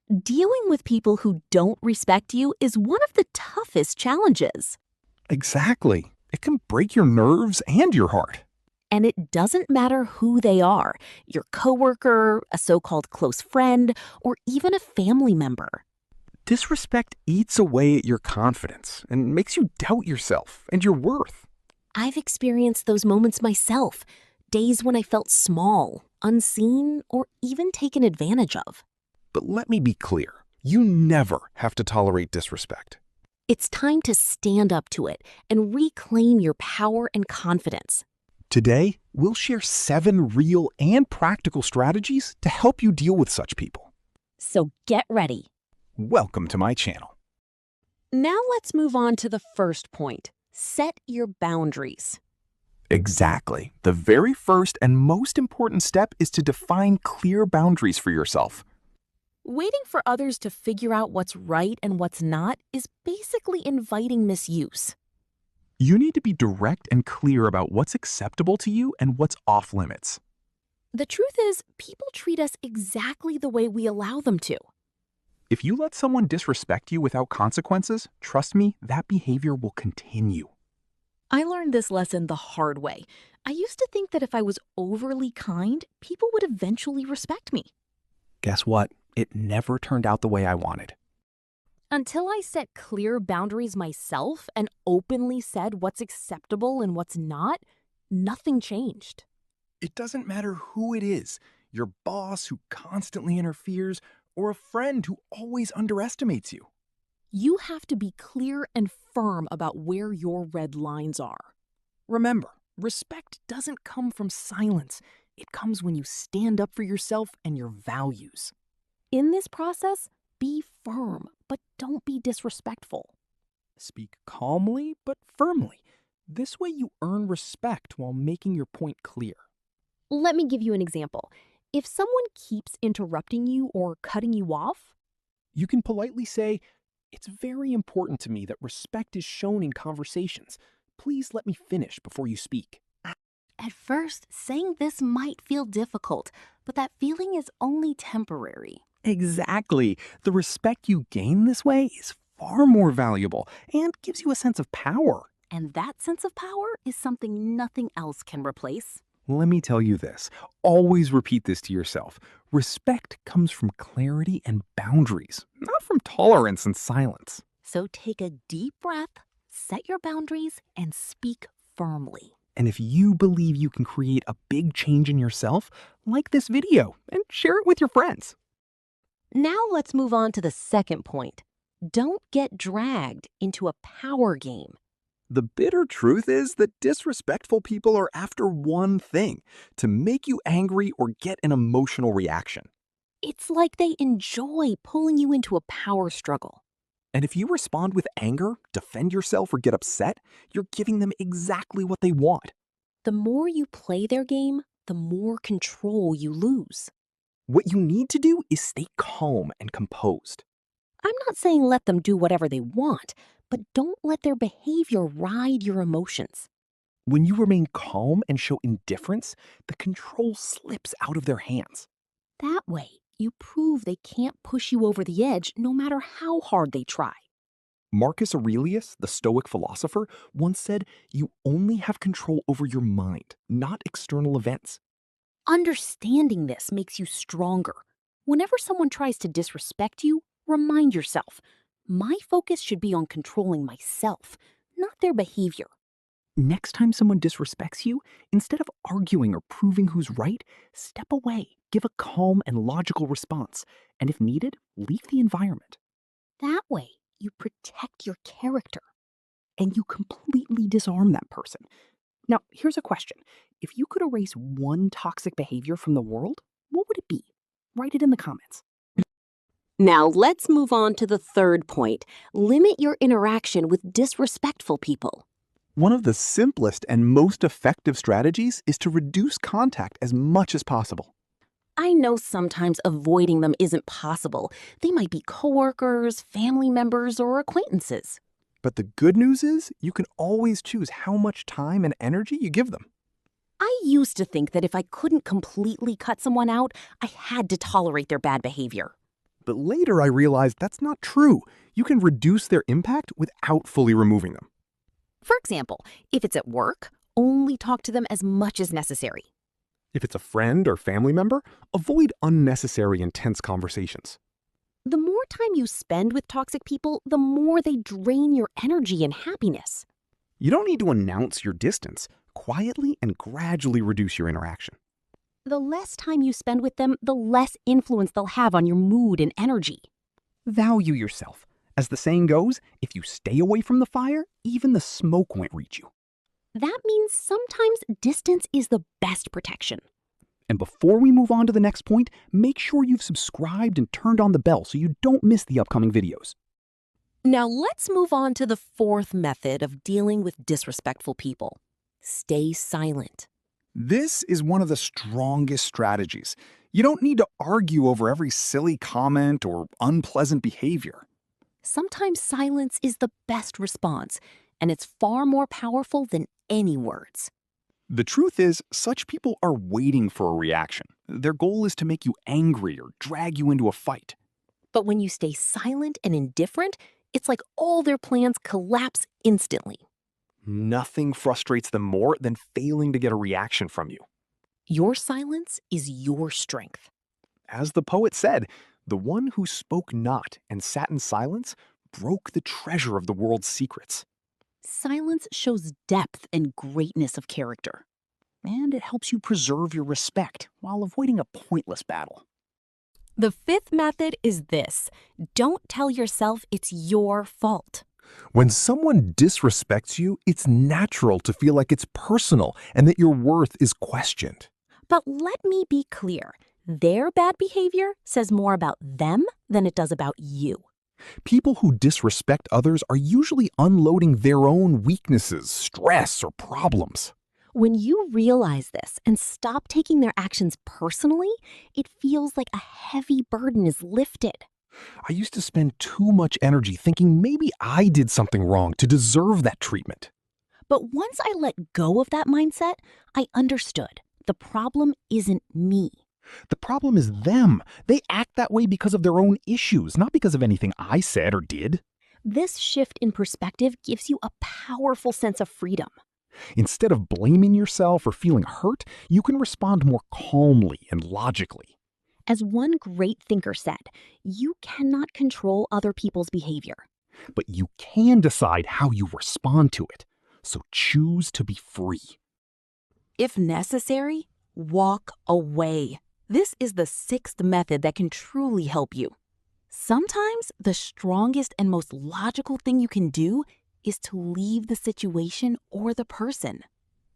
Dealing with people who don't respect you is one of the toughest challenges. Exactly. It can break your nerves and your heart. And it doesn't matter who they are, your coworker, a so-called close friend, or even a family member. Disrespect eats away at your confidence and makes you doubt yourself and your worth. I've experienced those moments myself, days when I felt small, unseen, or even taken advantage of. But let me be clear, you never have to tolerate disrespect. It's time to stand up to it and reclaim your power and confidence. Today, we'll share 7 real and practical strategies to help you deal with such people. So get ready. Welcome to my channel. Now let's move on to the first point. Set your boundaries. Exactly. The very first and most important step is to define clear boundaries for yourself. Waiting for others to figure out what's right and what's not is basically inviting misuse. You need to be direct and clear about what's acceptable to you and what's off limits. The truth is, people treat us exactly the way we allow them to. If you let someone disrespect you without consequences, trust me, that behavior will continue. I learned this lesson the hard way. I used to think that if I was overly kind, people would eventually respect me. Guess what? It never turned out the way I wanted. Until I set clear boundaries myself and openly said what's acceptable and what's not, nothing changed. It doesn't matter who it is, your boss who constantly interferes, or a friend who always underestimates you. You have to be clear and firm about where your red lines are. Remember, respect doesn't come from silence. It comes when you stand up for yourself and your values. In this process, be firm, but don't be disrespectful. Speak calmly but firmly. This way you earn respect while making your point clear. Let me give you an example. If someone keeps interrupting you or cutting you off, You can politely say, "It's very important to me that respect is shown in conversations. Please let me finish before you speak." at first, saying this might feel difficult, but that feeling is only temporary. Exactly. The respect you gain this way is far more valuable and gives you a sense of power. And that sense of power is something nothing else can replace. Let me tell you this. Always repeat this to yourself. Respect comes from clarity and boundaries, not from tolerance and silence. So take a deep breath, set your boundaries, and speak firmly. And if you believe you can create a big change in yourself, like this video and share it with your friends. Now let's move on to the second point. Don't get dragged into a power game. The bitter truth is that disrespectful people are after one thing: to make you angry or get an emotional reaction. It's like they enjoy pulling you into a power struggle. And if you respond with anger, defend yourself, or get upset, you're giving them exactly what they want. The more you play their game, the more control you lose. What you need to do is stay calm and composed. I'm not saying let them do whatever they want, but don't let their behavior ride your emotions. When you remain calm and show indifference, the control slips out of their hands. That way, you prove they can't push you over the edge no matter how hard they try. Marcus Aurelius, the Stoic philosopher, once said, "You only have control over your mind, not external events." Understanding this makes you stronger. Whenever someone tries to disrespect you, remind yourself, my focus should be on controlling myself, not their behavior. Next time someone disrespects you, instead of arguing or proving who's right, step away, give a calm and logical response, and if needed, leave the environment. That way, you protect your character. And you completely disarm that person. Now, here's a question. If you could erase one toxic behavior from the world, what would it be? Write it in the comments. Now let's move on to the third point. Limit your interaction with disrespectful people. One of the simplest and most effective strategies is to reduce contact as much as possible. I know sometimes avoiding them isn't possible. They might be coworkers, family members, or acquaintances. But the good news is you can always choose how much time and energy you give them. I used to think that if I couldn't completely cut someone out, I had to tolerate their bad behavior. But later I realized that's not true. You can reduce their impact without fully removing them. For example, if it's at work, only talk to them as much as necessary. If it's a friend or family member, avoid unnecessary intense conversations. The more time you spend with toxic people, the more they drain your energy and happiness. You don't need to announce your distance. Quietly and gradually reduce your interaction. The less time you spend with them, the less influence they'll have on your mood and energy. Value yourself. As the saying goes, if you stay away from the fire, even the smoke won't reach you. That means sometimes distance is the best protection. And before we move on to the next point, make sure you've subscribed and turned on the bell so you don't miss the upcoming videos. Now let's move on to the fourth method of dealing with disrespectful people. Stay silent. This is one of the strongest strategies. You don't need to argue over every silly comment or unpleasant behavior. Sometimes silence is the best response, and it's far more powerful than any words. The truth is, such people are waiting for a reaction. Their goal is to make you angry or drag you into a fight. But when you stay silent and indifferent, it's like all their plans collapse instantly. Nothing frustrates them more than failing to get a reaction from you. Your silence is your strength. As the poet said, the one who spoke not and sat in silence broke the treasure of the world's secrets. Silence shows depth and greatness of character. And it helps you preserve your respect while avoiding a pointless battle. The fifth method is this: don't tell yourself it's your fault. When someone disrespects you, it's natural to feel like it's personal and that your worth is questioned. But let me be clear, their bad behavior says more about them than it does about you. People who disrespect others are usually unloading their own weaknesses, stress, or problems. When you realize this and stop taking their actions personally, it feels like a heavy burden is lifted. I used to spend too much energy thinking maybe I did something wrong to deserve that treatment. But once I let go of that mindset, I understood the problem isn't me. The problem is them. They act that way because of their own issues, not because of anything I said or did. This shift in perspective gives you a powerful sense of freedom. Instead of blaming yourself or feeling hurt, you can respond more calmly and logically. As one great thinker said, you cannot control other people's behavior. But you can decide how you respond to it. So choose to be free. If necessary, walk away. This is the sixth method that can truly help you. Sometimes the strongest and most logical thing you can do is to leave the situation or the person.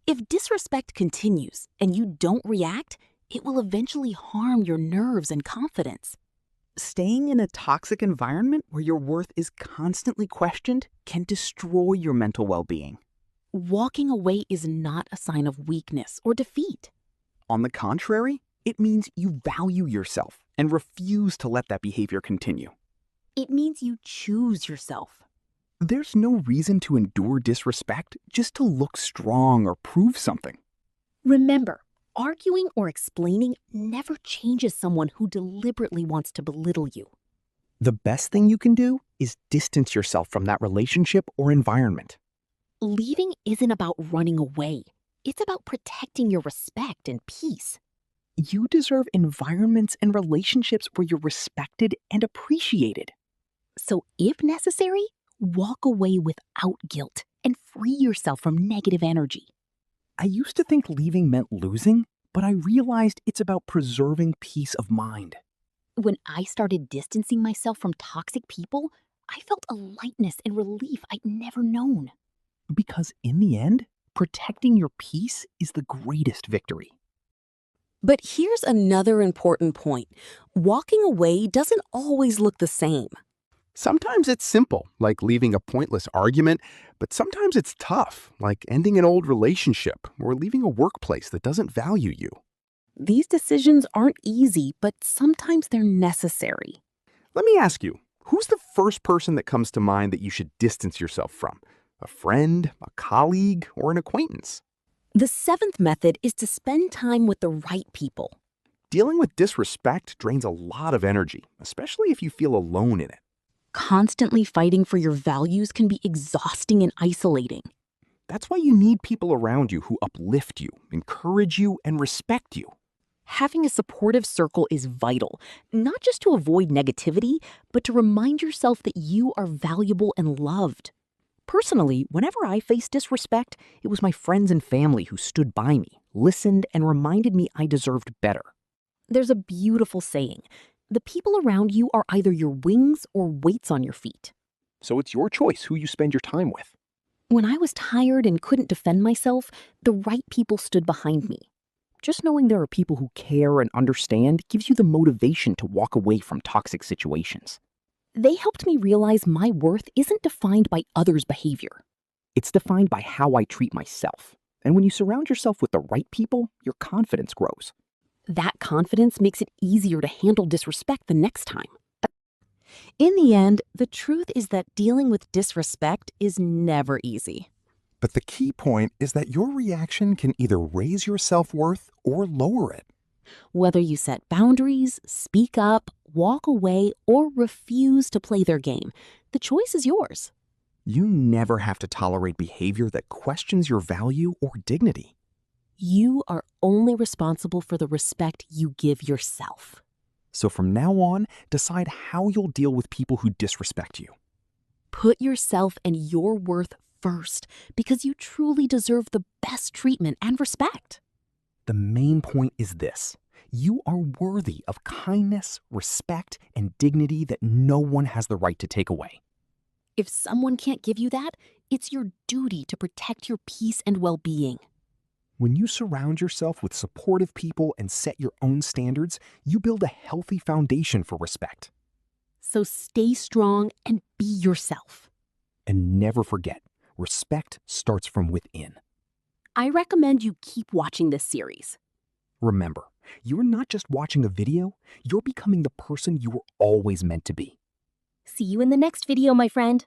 If disrespect continues and you don't react, it will eventually harm your nerves and confidence. Staying in a toxic environment where your worth is constantly questioned can destroy your mental well-being. Walking away is not a sign of weakness or defeat. On the contrary, it means you value yourself and refuse to let that behavior continue. It means you choose yourself. There's no reason to endure disrespect just to look strong or prove something. Remember, arguing or explaining never changes someone who deliberately wants to belittle you. The best thing you can do is distance yourself from that relationship or environment. Leaving isn't about running away. It's about protecting your respect and peace. You deserve environments and relationships where you're respected and appreciated. So if necessary, walk away without guilt and free yourself from negative energy. I used to think leaving meant losing, but I realized it's about preserving peace of mind. When I started distancing myself from toxic people, I felt a lightness and relief I'd never known. Because in the end, protecting your peace is the greatest victory. But here's another important point. Walking away doesn't always look the same. Sometimes it's simple, like leaving a pointless argument, but sometimes it's tough, like ending an old relationship or leaving a workplace that doesn't value you. These decisions aren't easy, but sometimes they're necessary. Let me ask you, who's the first person that comes to mind that you should distance yourself from? A friend, a colleague, or an acquaintance? The seventh method is to spend time with the right people. Dealing with disrespect drains a lot of energy, especially if you feel alone in it. Constantly fighting for your values can be exhausting and isolating. That's why you need people around you who uplift you, encourage you, and respect you. Having a supportive circle is vital, not just to avoid negativity, but to remind yourself that you are valuable and loved. Personally, whenever I faced disrespect, it was my friends and family who stood by me, listened, and reminded me I deserved better. There's a beautiful saying: the people around you are either your wings or weights on your feet. So it's your choice who you spend your time with. When I was tired and couldn't defend myself, the right people stood behind me. Just knowing there are people who care and understand gives you the motivation to walk away from toxic situations. They helped me realize my worth isn't defined by others' behavior. It's defined by how I treat myself. And when you surround yourself with the right people, your confidence grows. That confidence makes it easier to handle disrespect the next time. In the end, the truth is that dealing with disrespect is never easy. But the key point is that your reaction can either raise your self-worth or lower it. Whether you set boundaries, speak up, walk away, or refuse to play their game, the choice is yours. You never have to tolerate behavior that questions your value or dignity. You are only responsible for the respect you give yourself. So from now on, decide how you'll deal with people who disrespect you. Put yourself and your worth first, because you truly deserve the best treatment and respect. The main point is this: you are worthy of kindness, respect, and dignity that no one has the right to take away. If someone can't give you that, it's your duty to protect your peace and well-being. When you surround yourself with supportive people and set your own standards, you build a healthy foundation for respect. So stay strong and be yourself. And never forget, respect starts from within. I recommend you keep watching this series. Remember, you're not just watching a video, you're becoming the person you were always meant to be. See you in the next video, my friend.